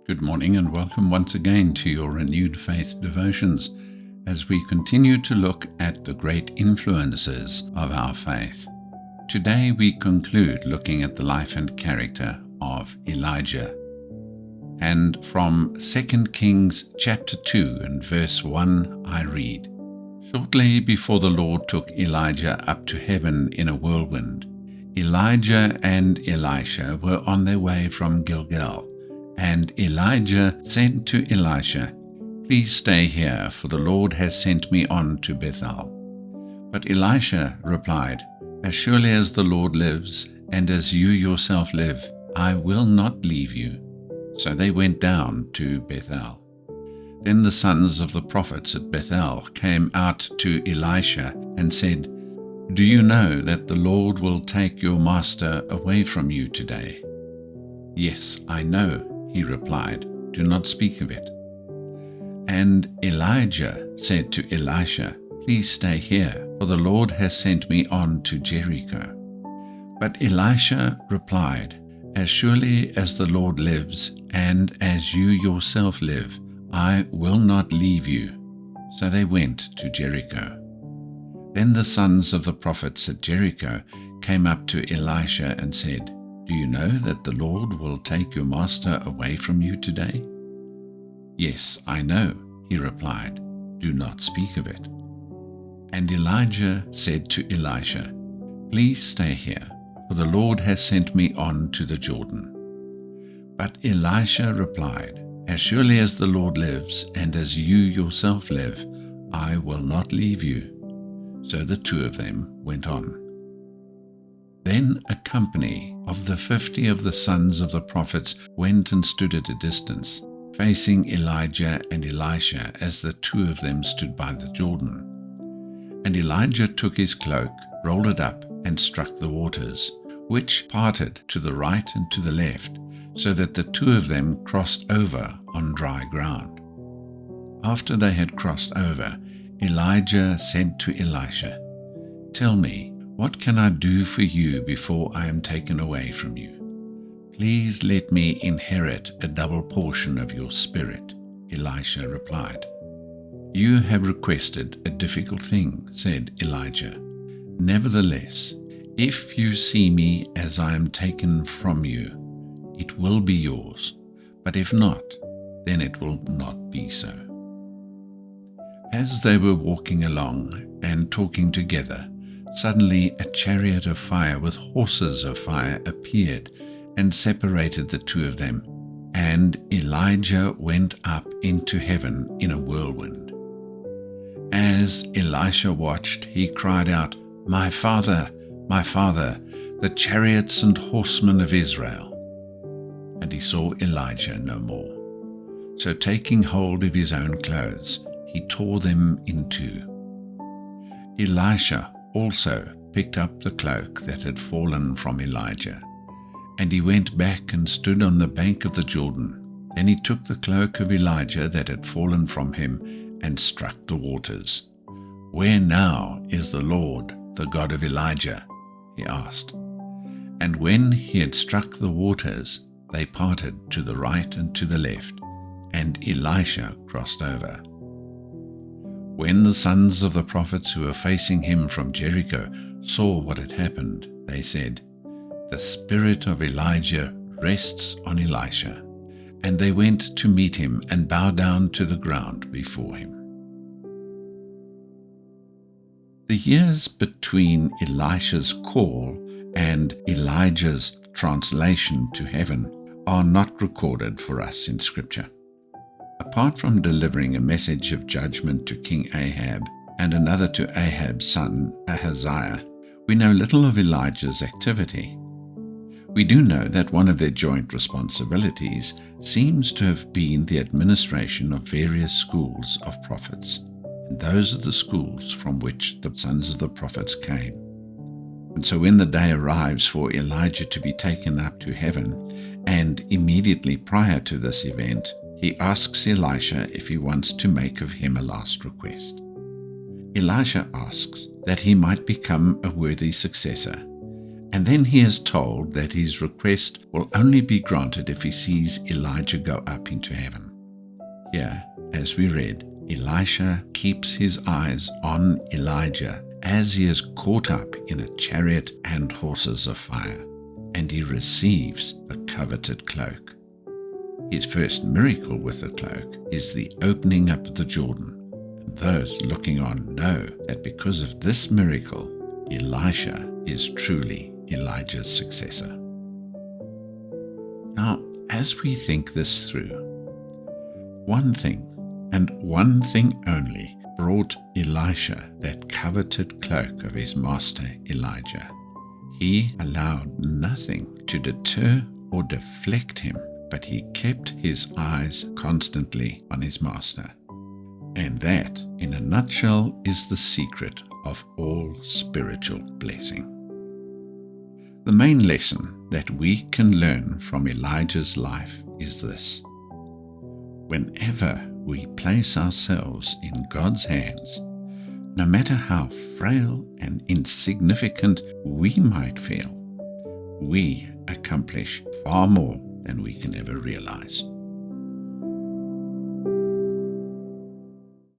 Good morning and welcome once again to your Renewed Faith Devotions as we continue to look at the great influences of our faith. Today we conclude looking at the life and character of Elijah. And from 2 Kings chapter 2 and verse 1 I read, "Shortly before the Lord took Elijah up to heaven in a whirlwind, Elijah and Elisha were on their way from Gilgal. And Elijah said to Elisha, 'Please stay here, for the Lord has sent me on to Bethel.' But Elisha replied, 'As surely as the Lord lives, and as you yourself live, I will not leave you.' So they went down to Bethel. Then the sons of the prophets at Bethel came out to Elisha and said, 'Do you know that the Lord will take your master away from you today?' 'Yes, I know,' he replied, 'do not speak of it.' And Elijah said to Elisha, 'Please stay here, for the Lord has sent me on to Jericho.' But Elisha replied, 'As surely as the Lord lives, and as you yourself live, I will not leave you.' So they went to Jericho. Then the sons of the prophets at Jericho came up to Elisha and said, 'Do you know that the Lord will take your master away from you today?' 'Yes, I know,' he replied, 'do not speak of it.' And Elijah said to Elisha, 'Please stay here, for the Lord has sent me on to the Jordan.' But Elisha replied, 'As surely as the Lord lives, and as you yourself live, I will not leave you.' So the two of them went on. Then a company of the 50 of the sons of the prophets went and stood at a distance, facing Elijah and Elisha as the two of them stood by the Jordan. And Elijah took his cloak, rolled it up, and struck the waters, which parted to the right and to the left, so that the two of them crossed over on dry ground. After they had crossed over, Elijah said to Elisha, 'Tell me, what can I do for you before I am taken away from you?' 'Please let me inherit a double portion of your spirit,' Elisha replied. 'You have requested a difficult thing,' said Elijah. 'Nevertheless, if you see me as I am taken from you, it will be yours, but if not, then it will not be so.' As they were walking along and talking together, suddenly a chariot of fire with horses of fire appeared and separated the two of them, and Elijah went up into heaven in a whirlwind. As Elisha watched, he cried out, 'My father, the chariots and horsemen of Israel!' And he saw Elijah no more. So taking hold of his own clothes, he tore them in two. Elisha also picked up the cloak that had fallen from Elijah, and he went back and stood on the bank of the Jordan. Then he took the cloak of Elijah that had fallen from him and struck the waters. 'Where now is the Lord, the God of Elijah?' he asked. And when he had struck the waters, they parted to the right and to the left, and Elisha crossed over. When the sons of the prophets who were facing him from Jericho saw what had happened, they said, 'The spirit of Elijah rests on Elisha.' And they went to meet him and bowed down to the ground before him. The years between Elisha's call and Elijah's translation to heaven are not recorded for us in Scripture. Apart from delivering a message of judgment to King Ahab and another to Ahab's son Ahaziah, we know little of Elijah's activity. We do know that one of their joint responsibilities seems to have been the administration of various schools of prophets, and those are the schools from which the sons of the prophets came. And so when the day arrives for Elijah to be taken up to heaven, and immediately prior to this event, he asks Elisha if he wants to make of him a last request. Elisha asks that he might become a worthy successor, And then he is told that his request will only be granted if he sees Elijah go up into heaven. Here, as we read, Elisha keeps his eyes on Elijah as he is caught up in a chariot and horses of fire, and he receives a coveted cloak. His first miracle with the cloak is the opening up of the Jordan. And those looking on know that because of this miracle, Elisha is truly Elijah's successor. Now, as we think this through, one thing, and one thing only, brought Elisha that coveted cloak of his master Elijah. He allowed nothing to deter or deflect him, but he kept his eyes constantly on his master. And that, in a nutshell, is the secret of all spiritual blessing. The main lesson that we can learn from Elijah's life is this: whenever we place ourselves in God's hands, no matter how frail and insignificant we might feel, we accomplish far more than we can ever realize.